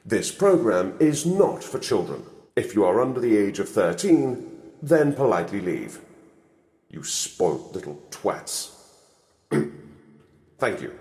This program is not for children. If you are under the age of 13, then politely leave. You spoilt little twats. Thank you.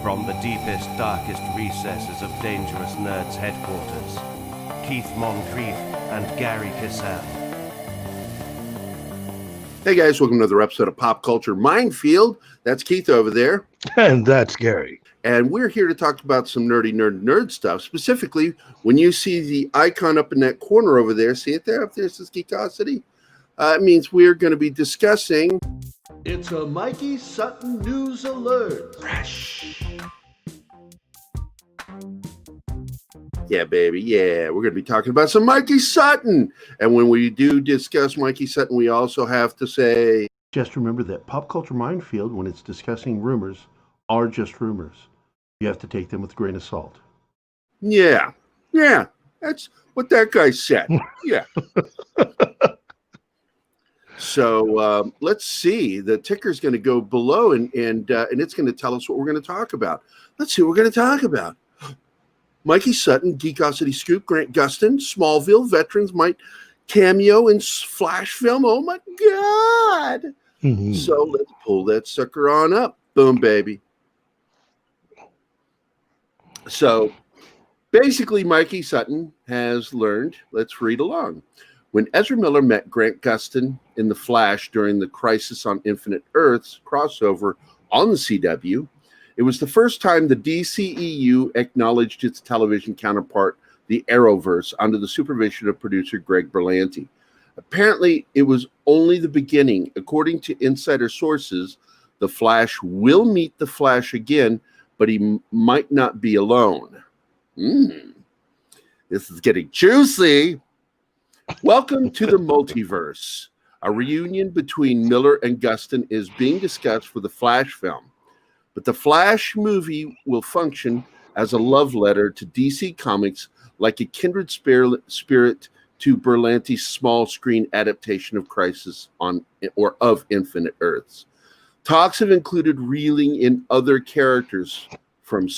From the deepest, darkest recesses of Dangerous Nerds headquarters, Keith Moncrief and Gerry Cassell. Hey guys, welcome to another episode of Pop Culture Minefield. That's Keith over there. And that's Gerry. And we're here to talk about some nerd stuff. Specifically, when you see the icon up in that corner over there, see it there? Up there says Geekosity. It means we're going to be discussing... It's a Mikey Sutton News Alert. Fresh. Yeah, baby. Yeah, we're going to be talking about some Mikey Sutton. And when we do discuss Mikey Sutton, we also have to say... Just remember that Pop Culture Minefield, when it's discussing rumors, are just rumors. You have to take them with a grain of salt. Yeah. That's what that guy said. Yeah. So let's see. The ticker's going to go below, and it's going to tell us what we're going to talk about. Let's see what we're going to talk about. Mikey Sutton, Geekosity Scoop, Grant Gustin, Smallville, Veterans might cameo in Flash film. Oh my God. Mm-hmm. So let's pull that sucker on up. Boom, baby. So basically, Mikey Sutton has learned, let's read along. When Ezra Miller met Grant Gustin in The Flash during the Crisis on Infinite Earths crossover on the CW, it was the first time the DCEU acknowledged its television counterpart, the Arrowverse, under the supervision of producer Greg Berlanti. Apparently, it was only the beginning. According to insider sources, the Flash will meet the Flash again, but he might not be alone. This is getting juicy. Welcome to the multiverse. A reunion between Miller and Gustin is being discussed for the Flash film. But the Flash movie will function as a love letter to DC Comics, like a kindred spirit to Berlanti's small screen adaptation of Crisis on or of Infinite Earths. Talks have included reeling in other characters from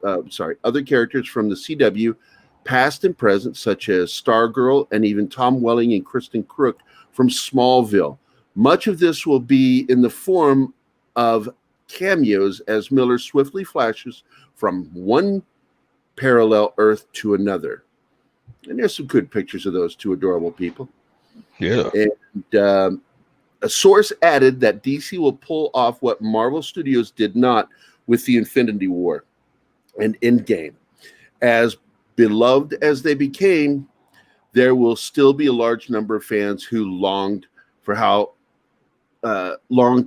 other characters from the CW, past and present, such as Stargirl and even Tom Welling and Kristen Crook from Smallville. Much of this will be in the form of cameos as Miller swiftly flashes from one parallel Earth to another. And there's some good pictures of those two adorable people. Yeah. And a source added that DC will pull off what Marvel Studios did not with the Infinity War and Endgame. As beloved as they became, there will still be a large number of fans who longed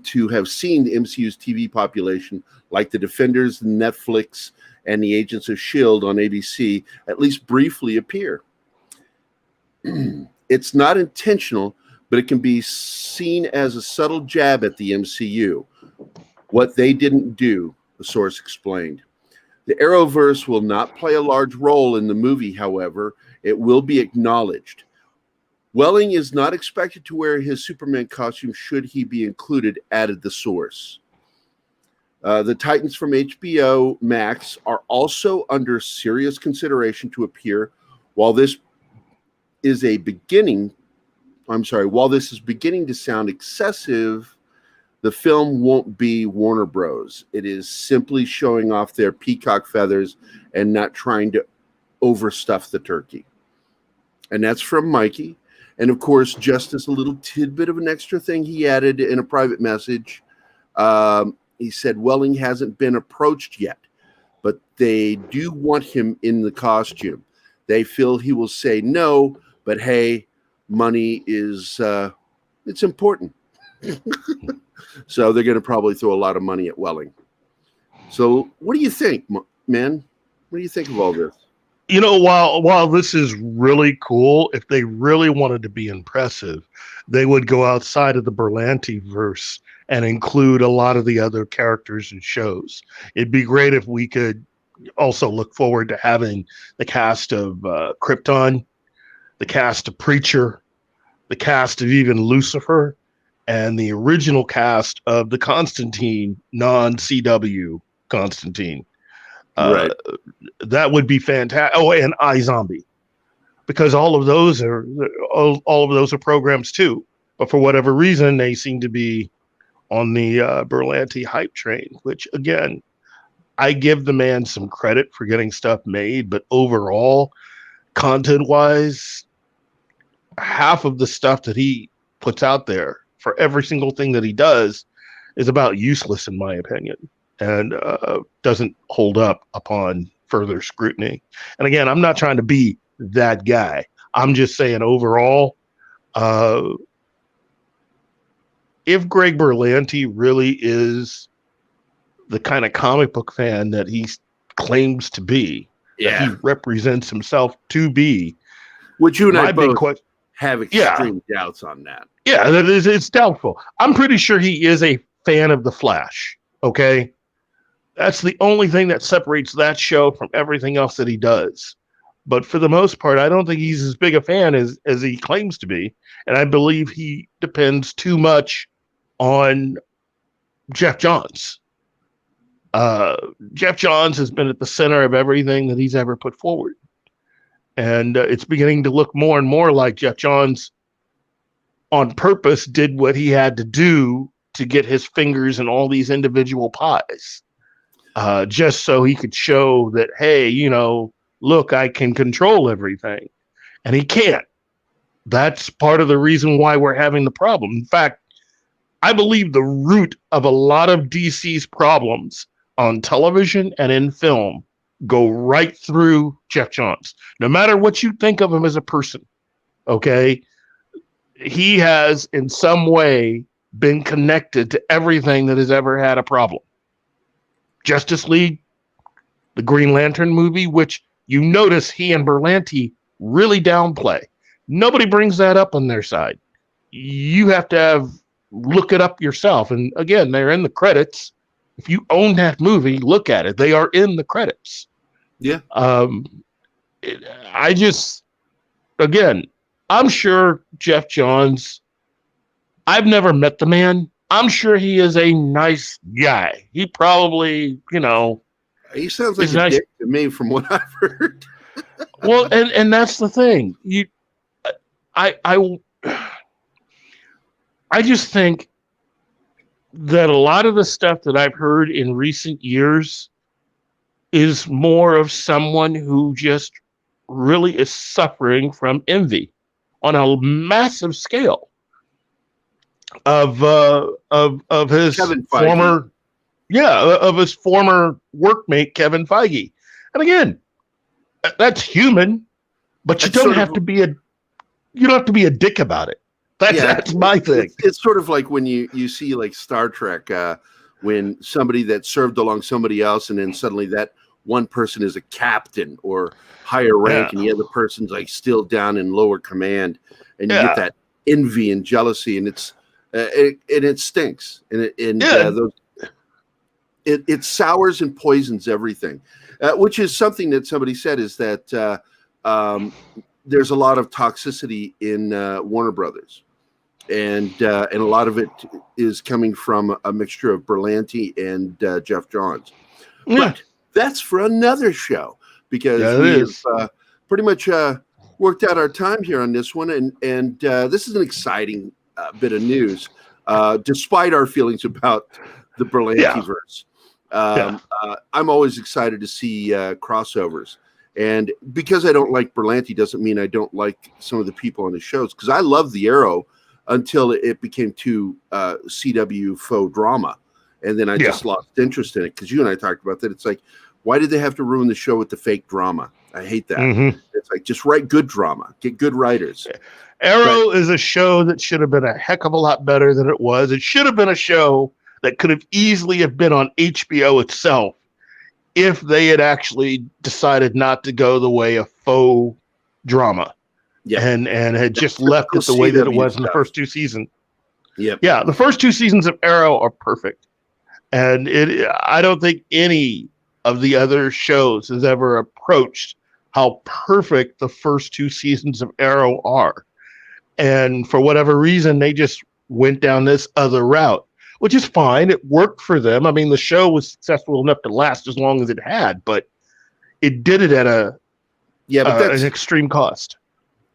to have seen the MCU's TV population, like the Defenders, Netflix, and the Agents of S.H.I.E.L.D. on ABC, at least briefly appear. It's not intentional, but it can be seen as a subtle jab at the MCU. What they didn't do, the source explained. The Arrowverse will not play a large role in the movie, however. It will be acknowledged. Welling is not expected to wear his Superman costume should he be included, added the source. The Titans from HBO Max are also under serious consideration to appear. While this is beginning to sound excessive, the film won't be Warner Bros. It is simply showing off their peacock feathers and not trying to overstuff the turkey. And that's from Mikey. And of course, just as a little tidbit of an extra thing he added in a private message, he said Welling hasn't been approached yet, but they do want him in the costume. They feel he will say no, but hey, money is it's important. So they're going to probably throw a lot of money at Welling. So what do you think, man? What do you think of all this? You know, while this is really cool, if they really wanted to be impressive, they would go outside of the Berlanti verse and include a lot of the other characters and shows. It'd be great if we could also look forward to having the cast of Krypton, the cast of Preacher, the cast of even Lucifer, and the original cast of the Constantine non-CW Constantine. Right. That would be fantastic. Oh, and iZombie, because all of those are programs too. But for whatever reason, they seem to be on the Berlanti hype train, which again, I give the man some credit for getting stuff made, but overall, content-wise, half of the stuff that he puts out there for every single thing that he does is about useless, in my opinion, and doesn't hold up upon further scrutiny. And again, I'm not trying to be that guy. I'm just saying overall, if Greg Berlanti really is the kind of comic book fan that he claims to be, that he represents himself to be, which you and I both have extreme doubts on that. Yeah, it's doubtful. I'm pretty sure he is a fan of The Flash, okay? That's the only thing that separates that show from everything else that he does. But for the most part, I don't think he's as big a fan as he claims to be. And I believe he depends too much on Jeff Johns. Jeff Johns has been at the center of everything that he's ever put forward. And it's beginning to look more and more like Jeff Johns on purpose did what he had to do to get his fingers in all these individual pies. Just so he could show that, hey, look, I can control everything. And he can't. That's part of the reason why we're having the problem. In fact, I believe the root of a lot of DC's problems on television and in film go right through Jeff Johns. No matter what you think of him as a person, okay, he has in some way been connected to everything that has ever had a problem. Justice League, the Green Lantern movie, which you notice he and Berlanti really downplay. Nobody brings that up on their side. You have to look it up yourself. And again, they're in the credits. If you own that movie, look at it. They are in the credits. Yeah. I'm sure Jeff Johns, I've never met the man. I'm sure he is a nice guy. He probably, he sounds like a dick to me from what I've heard. Well, and that's the thing. I just think that a lot of the stuff that I've heard in recent years is more of someone who just really is suffering from envy on a massive scale of his former workmate Kevin Feige. And again, that's human, but you don't have to be a dick about it. That's my thing. It's sort of like when you see like Star Trek, when somebody that served along somebody else, and then suddenly that one person is a captain or higher rank, and the other person's like still down in lower command, and you get that envy and jealousy, and it stinks, and it sours and poisons everything, which is something that somebody said is that there's a lot of toxicity in Warner Brothers. And a lot of it is coming from a mixture of Berlanti and Jeff Johns. But that's for another show, because we've pretty much worked out our time here on this one. And this is an exciting bit of news, despite our feelings about the Berlantiverse. I'm always excited to see crossovers. And because I don't like Berlanti doesn't mean I don't like some of the people on the shows, because I love the Arrow until it became too CW faux drama. And then I just lost interest in it, because you and I talked about that. It's like, why did they have to ruin the show with the fake drama? I hate that. Mm-hmm. It's like, just write good drama. Get good writers. Arrow is a show that should have been a heck of a lot better than it was. It should have been a show that could have easily have been on HBO itself if they had actually decided not to go the way of faux drama. Yeah, and had just left it the way that it was in the first two seasons. Yeah, the first two seasons of Arrow are perfect, and I don't think any of the other shows has ever approached how perfect the first 2 seasons of Arrow are. And for whatever reason, they just went down this other route, which is fine. It worked for them. I mean, the show was successful enough to last as long as it had, but it did it at an extreme cost.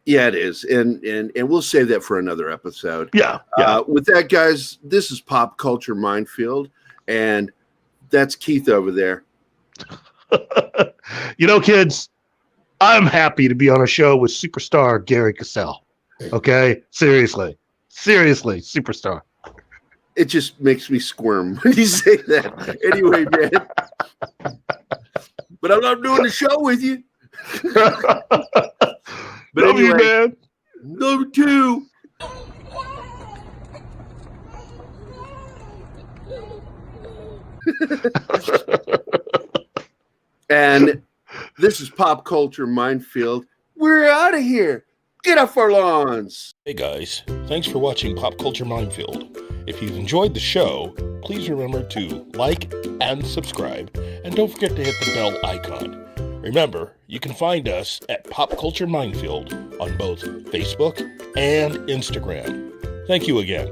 Yeah, it is. And we'll save that for another episode. Yeah. With that, guys, this is Pop Culture Minefield, and that's Keith over there. Kids, I'm happy to be on a show with superstar Gerry Cassell. Okay? Seriously, superstar. It just makes me squirm when you say that. Anyway, man. But I love doing the show with you. But love you, man. Love you too. And this is Pop Culture Minefield. We're out of here. Get off our lawns. Hey guys, thanks for watching Pop Culture Minefield. If you've enjoyed the show, please remember to like and subscribe, and don't forget to hit the bell icon. Remember, you can find us at Pop Culture Minefield on both Facebook and Instagram. Thank you again.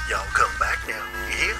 Y'all come back now, you hear?